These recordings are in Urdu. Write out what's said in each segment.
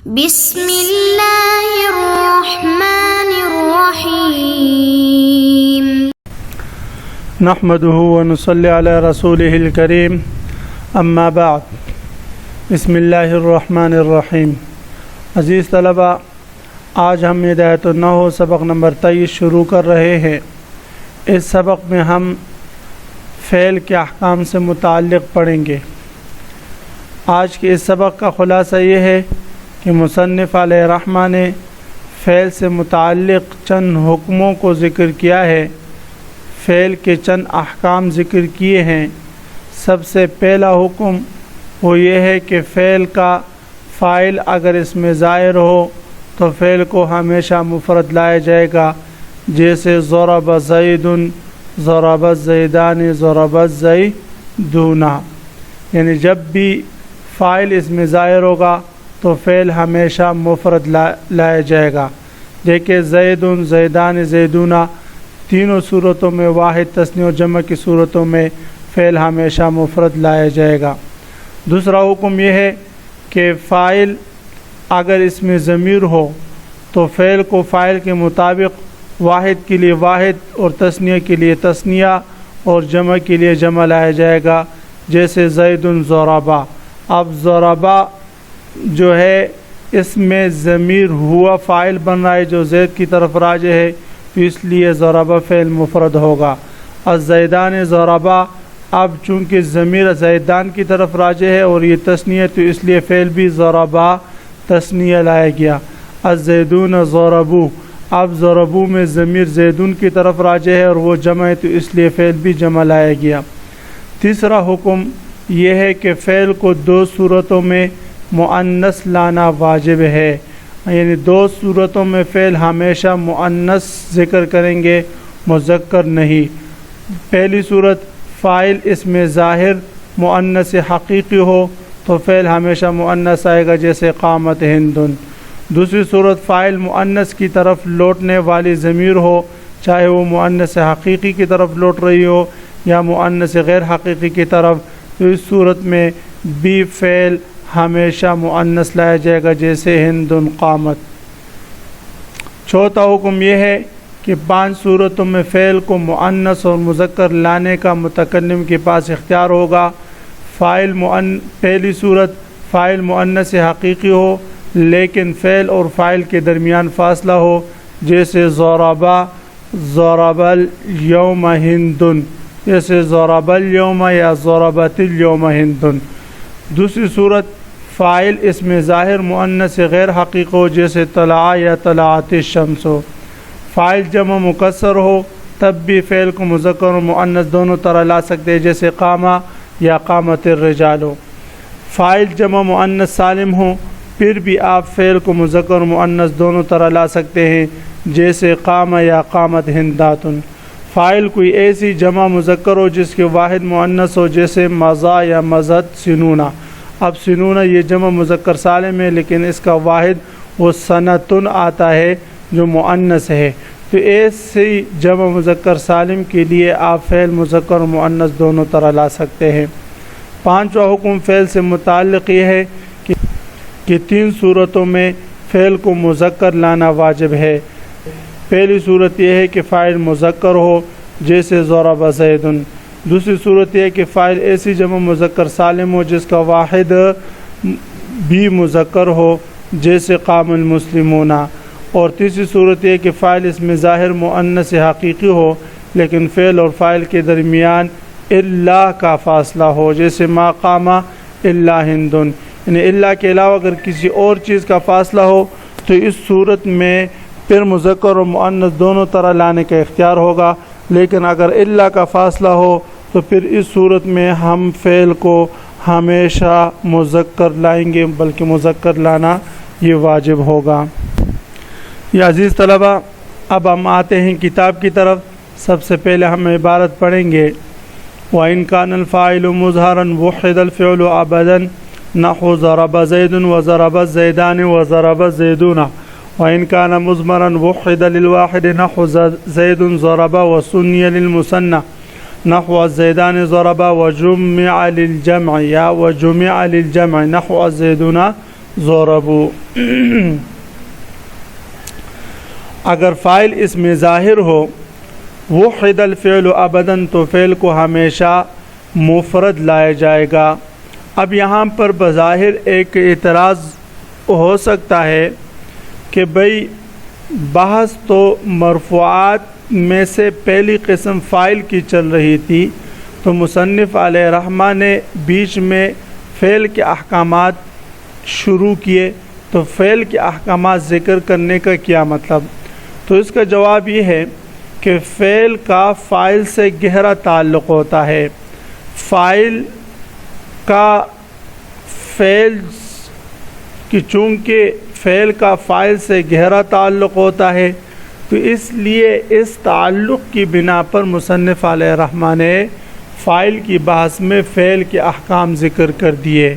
بسم اللہ الرحمن الرحیم نحمده ونصلی علی رسوله الکریم اما بعد بسم اللہ الرحمن الرحیم۔ عزیز طلبہ، آج ہم ہدایت النحو سبق نمبر 23 شروع کر رہے ہیں۔ اس سبق میں ہم فعل کے احکام سے متعلق پڑھیں گے۔ آج کے اس سبق کا خلاصہ یہ ہے کہ مصنف علیہ رحمہ نے فعل سے متعلق چند حکموں کو ذکر کیا ہے، فعل کے چند احکام ذکر کیے ہیں۔ سب سے پہلا حکم وہ یہ ہے کہ فعل کا فاعل اگر اس میں ظاہر ہو تو فعل کو ہمیشہ مفرد لایا جائے گا، جیسے ضرب زید، ضرب الزیدان، ضرب الزیدون، یعنی جب بھی فاعل اس میں ظاہر ہوگا تو فعل ہمیشہ مفرد لایا جائے گا۔ دیکھیں زید، زیدان، زیدون، تینوں صورتوں میں واحد، تثنیہ و جمع کی صورتوں میں فعل ہمیشہ مفرد لایا جائے گا۔ دوسرا حکم یہ ہے کہ فاعل اگر اس میں ضمیر ہو تو فعل کو فاعل کے مطابق واحد کے لیے واحد اور تثنیہ کے لیے تثنیہ اور جمع کے لیے جمع لایا جائے گا، جیسے زید ضربا۔ اب ضربا جو ہے اس میں ضمیر ہوا فاعل بن رہا ہے جو زید کی طرف راجع ہے، تو اس لیے ضربا فعل مفرد ہوگا۔ الزیدان ضربا، اب چونکہ ضمیر زیدان کی طرف راجع ہے اور یہ تثنیہ، تو اس لیے فعل بھی ضربا تثنیہ لایا گیا۔ الزیدون ضربو، اب ضربو میں ضمیر زیدون کی طرف راجع ہے اور وہ جمع ہے، تو اس لیے فعل بھی جمع لایا گیا۔ تیسرا حکم یہ ہے کہ فعل کو دو صورتوں میں مؤنث لانا واجب ہے، یعنی دو صورتوں میں فعل ہمیشہ مؤنث ذکر کریں گے، مذکر نہیں۔ پہلی صورت فاعل اس میں ظاہر مؤنث حقیقی ہو تو فعل ہمیشہ مؤنث آئے گا، جیسے قامت ہندن۔ دوسری صورت فاعل مؤنث کی طرف لوٹنے والی ضمیر ہو، چاہے وہ مؤنث حقیقی کی طرف لوٹ رہی ہو یا مؤنث غیر حقیقی کی طرف، تو اس صورت میں بھی فعل ہمیشہ مؤنث لایا جائے گا، جیسے ہندن قامت۔ چوتھا حکم یہ ہے کہ 5 صورتوں میں فعل کو مؤنث اور مذکر لانے کا متکلم کے پاس اختیار ہوگا۔ پہلی صورت فاعل مؤنث حقیقی ہو لیکن فعل اور فاعل کے درمیان فاصلہ ہو، جیسے ضربا، ضرب الیوم ہندن، جیسے ضرب الیوم یا ضربت الیوم ہندن۔ دوسری صورت فاعل اس میں ظاہر مؤنث غیر حقیقی ہو، جیسے طلع یا طلعت الشمس ہو۔ فاعل جمع مکسر ہو تب بھی فعل کو مذکر و مؤنث دونوں طرح لا سکتے ہیں، جیسے قامہ یا قامت الرجال ہو۔ فاعل جمع مؤنث سالم ہو پھر بھی آپ فعل کو مذکر و مؤنث دونوں طرح لا سکتے ہیں، جیسے قامہ یا قامت ہندات۔ فاعل کوئی ایسی جمع مذکر ہو جس کے واحد مؤنث ہو، جیسے مضا یا مضت سنونا۔ اب سنونا یہ جمع مذکر سالم ہے لیکن اس کا واحد وہ سنتن آتا ہے جو مؤنث ہے، تو ایسی جمع مذکر سالم کے لیے آپ فعل مذکر و مؤنث دونوں طرح لا سکتے ہیں۔ پانچواں حکم فعل سے متعلق یہ ہے کہ 3 صورتوں میں فعل کو مذکر لانا واجب ہے۔ پہلی صورت یہ ہے کہ فاعل مذکر ہو، جیسے ضرب زید۔ دوسری صورت یہ ہے کہ فاعل ایسی جمع مذکر سالم ہو جس کا واحد بھی مذکر ہو، جیسے قام المسلمون۔ اور تیسری صورت یہ ہے کہ فاعل اس میں ظاہر مؤنث حقیقی ہو لیکن فعل اور فاعل کے درمیان الا کا فاصلہ ہو، جیسے ما قام الا ہندن، یعنی الا کے علاوہ اگر کسی اور چیز کا فاصلہ ہو تو اس صورت میں پھر مذکر و مؤنث دونوں طرح لانے کا اختیار ہوگا، لیکن اگر الا کا فاصلہ ہو تو پھر اس صورت میں ہم فعل کو ہمیشہ مذکر لائیں گے، بلکہ مذکر لانا یہ واجب ہوگا۔ یہ عزیز طلبہ، اب ہم آتے ہیں کتاب کی طرف۔ سب سے پہلے ہم عبارت پڑھیں گے، وَإِنْ كَانَ الْفَاعِلُ مُظْهَرًا وُحِّدَ الْفِعْلُ أَبَدًا نَحْوُ ضَرَبَ زَيْدٌ وَضَرَبَ الزَّيْدَانِ وَضَرَبَ الزَّيْدُونَ وَإِنْ كَانَ مُضْمَرًا وُحِّدَ لِلْوَاحِدِ نَحْوُ زَيْدٌ ضَرَبَ وَسُنِّيَ لِلْمُثَنَّى نحو الزیدان ضربا وجمع للجمع یا وجمع للجمع نحو الزیدون ضربوا اگر فاعل اس میں ظاہر ہو وحد الفعل ابداً تو فعل کو ہمیشہ مفرد لایا جائے گا۔ اب یہاں پر بظاہر ایک اعتراض ہو سکتا ہے کہ بھئی بحث تو مرفوعات میں سے پہلی قسم فاعل کی چل رہی تھی، تو مصنف علیہ رحمہ نے بیچ میں فعل کے احکامات شروع کیے، تو فعل کے احکامات ذکر کرنے کا کیا مطلب؟ تو اس کا جواب یہ ہے کہ فعل کا فاعل سے گہرا تعلق ہوتا ہے۔ فاعل کا فعل کی چونکہ فعل کا فاعل سے گہرا تعلق ہوتا ہے، تو اس لیے اس تعلق کی بنا پر مصنف علیہ رحمہ نے فاعل کی بحث میں فعل کے احکام ذکر کر دیے۔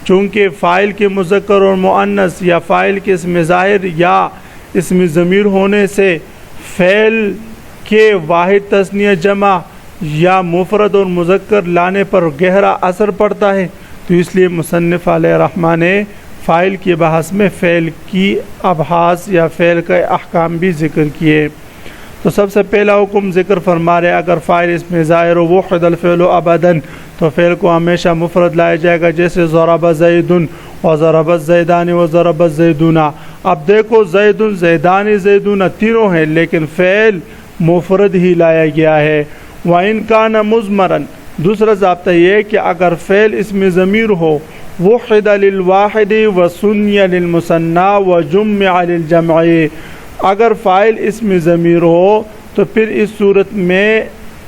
چونکہ فاعل کے مذکر اور مؤنث یا فاعل کے اسم ظاہر یا اسم ضمیر ہونے سے فعل کے واحد تثنیہ جمع یا مفرد اور مذکر لانے پر گہرا اثر پڑتا ہے، تو اس لیے مصنف علیہ رحمہ نے فاعل کی بحث میں فعل کی ابحاث یا فعل کے احکام بھی ذکر کیے۔ تو سب سے پہلا حکم ذکر فرما رہے اگر فاعل اس میں ظاہر ہو وحد الفعل ابداً تو فعل کو ہمیشہ مفرد لایا جائے گا، جیسے ضرب زید و ضرب الزیدان و ضرب الزیدون۔ اب دیکھو زید زیدان زیدون تینوں ہیں لیکن فعل مفرد ہی لایا گیا ہے۔ وَإِنْ كَانَ مُضْمَرًا دوسرا ضابطہ یہ کہ اگر فعل اسم ضمیر ہو وحد للواحد وسنی للمثنى وجمع للجمع، اگر فاعل اسم ضمیر ہو تو پھر اس صورت میں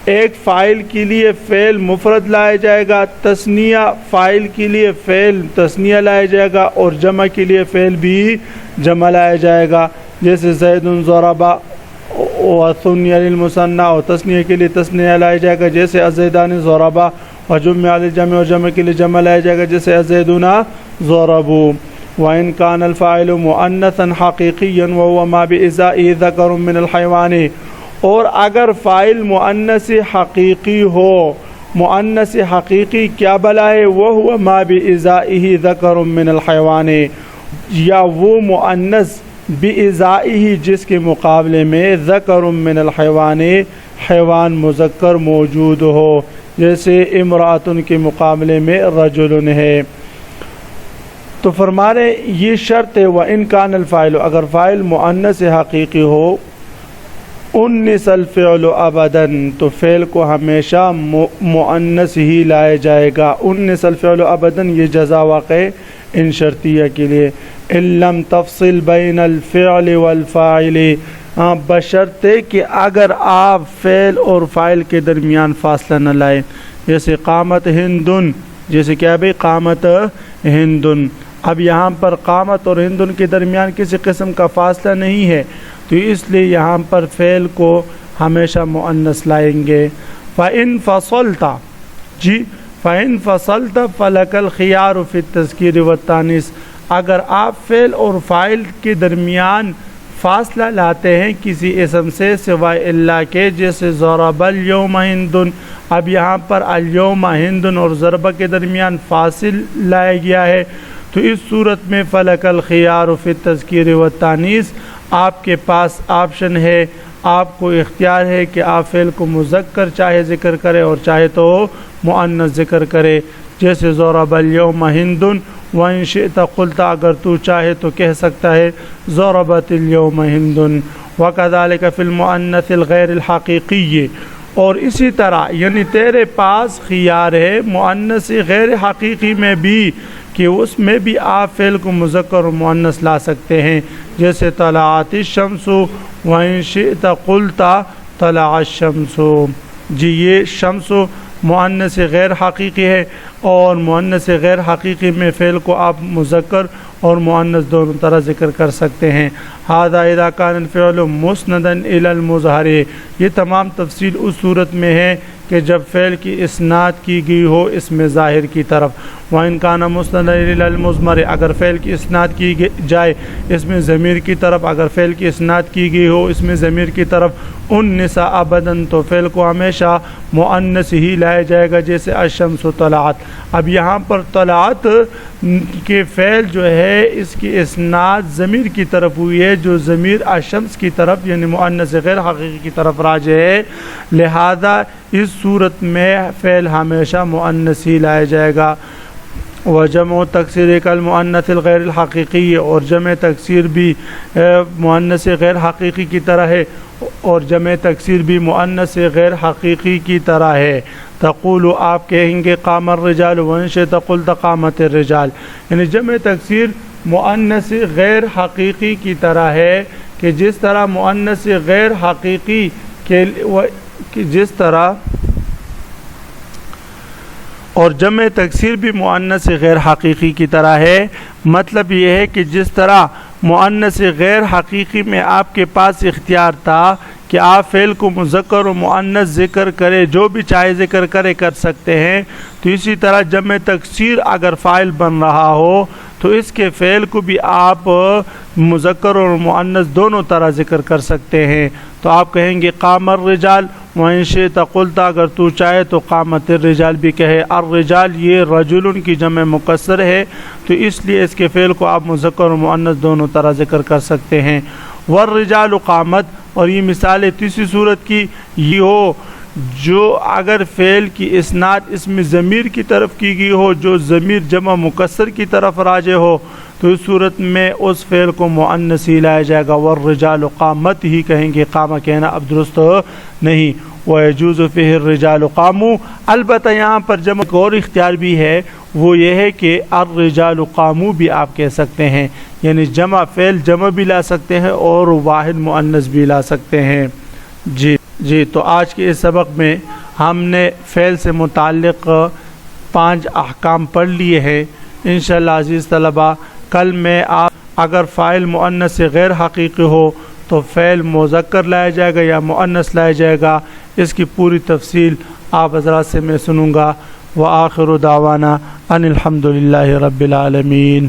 ایک فاعل کے لیے فعل مفرد لایا جائے گا، تثنیہ فاعل کے لیے فعل تثنیہ لایا جائے گا، اور جمع کے لیے فعل بھی جمع لایا جائے گا، جیسے زید ضرب وثنی للمثنى، اور تثنیہ کے لیے تثنیہ لایا جائے گا جیسے الزیدان ضرب، اور جمع للجمع، اور جمع کے لیے جمع لایا جائے گا جیسے الزیدون ضربوا۔ وَإِنْ كَانَ الْفَاعِلُ مُؤَنَّثًا حَقِيقِيًّا وَهُوَ مَا بِإِزَائِهِ ذَكَرٌ مِّنَ الْحَيْوَانِ، اور اگر فاعل مؤنث حقیقی ہو، مؤنث حقیقی کیا بلا ہے؟ وَهُوَ مَا بِإِزَائِهِ ذَكَرٌ مِّنَ الْحَيْوَانِ، یا وہ مؤنث بِإِزَائِهِ جس کے مقابلے میں ذَكَرٌ مِّنَ الْحَيْوَانِ حیوان مذکر موجود ہو، جیسے امرأۃ کے مقابلے میں رجل ہے۔ تو فرما رہے یہ شرط ہے وَإِنْ كَانَ الْفَاعِلُ اگر فاعل مؤنث حقیقی ہو اُنِّثَ الْفِعْلُ أَبَدًا تو فعل کو ہمیشہ مؤنث ہی لایا جائے گا۔ اُنِّثَ الْفِعْلُ أَبَدًا یہ جزا واقع ان شرطیہ کے لیے إِن لَمْ تَفْصِلْ بَيْنَ الْفِعْلِ وَالْفَاعِلِ، بشرطے کہ اگر آپ فعل اور فاعل کے درمیان فاصلہ نہ لائیں، جیسے قامت ہندن، جیسے کیا بھئی قامت ہندن۔ اب یہاں پر قامت اور ہندن کے درمیان کسی قسم کا فاصلہ نہیں ہے، تو اس لیے یہاں پر فعل کو ہمیشہ مؤنث لائیں گے۔ فَإِن فَصَلْتَ جی فَإِن فَصَلْتَ فَلَكَ الْخِيَارُ فِي التَّذْكِيرِ وَالتَّأْنِيثِ اگر آپ فعل اور فاعل کے درمیان فاصلہ لاتے ہیں کسی اسم سے سوائے اللہ کے، جیسے ضرب اليوم ہندن، اب یہاں پر اليوم ہندن اور ضربہ کے درمیان فاصل لایا گیا ہے، تو اس صورت میں فلک الخیار فی التذکیر والتانیث آپ کے پاس آپشن ہے، آپ کو اختیار ہے کہ آپ فعل کو مذکر چاہے ذکر کرے اور چاہے تو مؤنث ذکر کرے، جیسے ضرب اليوم ہندن، وَإِن شِئْتَ قُلْتَ اگر تو چاہے تو کہہ سکتا ہے ضربت اليوم ہندن۔ وَكَذَلِكَ فِي الْمُؤَنَّثِ الْغَيْرِ الْحَقِيقِيِّ اور اسی طرح یعنی تیرے پاس خیار ہے مؤنث غیر حقیقی میں بھی کہ اس میں بھی آپ فعل کو مذکر و مؤنث لا سکتے ہیں، جیسے طلعت الشمس وَإِن شِئْتَ قُلْتَ طلع الشمس۔ جی یہ شمس مؤنث غیر حقیقی ہے، اور مؤنث غیر حقیقی میں فعل کو آپ مذکر اور مؤنث دونوں طرح ذکر کر سکتے ہیں۔ ھذا اذا كان الفعل مسندا الى المظہر، یہ تمام تفصیل اس صورت میں ہے کہ جب فعل کی اسناد کی گئی ہو اسم ظاہر کی طرف۔ وَإِنْ كَانَ مُسْنَدًا إِلَى الْمُضْمَرِ اگر فعل کی اسناد کی جائے اسم ضمیر کی طرف، اگر فعل کی اسناد کی گئی ہو اسم ضمیر کی طرف اُنِّثَ أَبَدًا تو فعل کو ہمیشہ مؤنث ہی لایا جائے گا، جیسے الشمس طلعت۔ اب یہاں پر طلعت کے فعل جو ہے اس کی اسناد ضمیر کی طرف ہوئی ہے جو ضمیر الشمس کی طرف یعنی مؤنث غیر حقیقی کی طرف راجع ہے، لہذا اس صورت میں فعل ہمیشہ مؤنث ہی لایا جائے گا۔ وجمع تکسیر کالمؤنث الغیر الحقیقی، اور جمع تکسیر بھی مؤنث غیر حقیقی کی طرح ہے، اور جمع تکسیر بھی مؤنث غیر حقیقی کی طرح ہے۔ تقول آپ کہیں گے قام الرجال وإن شئت قلت قامت الرجال، یعنی جمع تکسیر مؤنث غیر حقیقی کی طرح ہے کہ جس طرح مؤنث غیر حقیقی کے جس طرح، اور جمع تکسیر بھی مؤنث غیر حقیقی کی طرح ہے۔ مطلب یہ ہے کہ جس طرح مؤنث غیر حقیقی میں آپ کے پاس اختیار تھا کہ آپ فعل کو مذکر و مؤنث ذکر کرے، جو بھی چاہے ذکر کرے کر سکتے ہیں، تو اسی طرح جمع تکسیر اگر فاعل بن رہا ہو تو اس کے فعل کو بھی آپ مذکر اور مؤنث دونوں طرح ذکر کر سکتے ہیں۔ تو آپ کہیں گے قام الرجال وإن شئت قلت، اگر تو چاہے تو قامت الرجال بھی کہے۔ الرجال یہ رجل کی جمع مکسر ہے تو اس لیے اس کے فعل کو آپ مذکر و مؤنث دونوں طرح ذکر کر سکتے ہیں۔ والرجال قامت، اور یہ مثال ہے تیسری صورت کی، یہ ہو جو اگر فعل کی اسناد اسم ضمیر کی طرف کی گئی ہو جو ضمیر جمع مکسر کی طرف راجع ہو تو اس صورت میں اس فعل کو مؤنث ہی لایا جائے گا، والرجال قامت ہی کہیں گے، قامہ کہنا اب درست نہیں۔ وَيَجُوزُ فِيهِ الرِّجَالُ قَامُوا، البتہ یہاں پر جمع ایک اور اختیار بھی ہے، وہ یہ ہے کہ الرجال قاموا بھی آپ کہہ سکتے ہیں، یعنی جمع فعل جمع بھی لا سکتے ہیں اور واحد مؤنث بھی لا سکتے ہیں۔ جی تو آج کے اس سبق میں ہم نے فعل سے متعلق 5 احکام پڑھ لیے ہیں۔ انشاءاللہ عزیز طلبہ کل میں آپ اگر فاعل مؤنث غیر حقیقی ہو تو فعل مذکر لایا جائے گا یا مؤنث لایا جائے گا، اس کی پوری تفصیل آپ حضرات سے میں سنوں گا۔ وآخر دعوانا ان الحمد للہ رب العالمین۔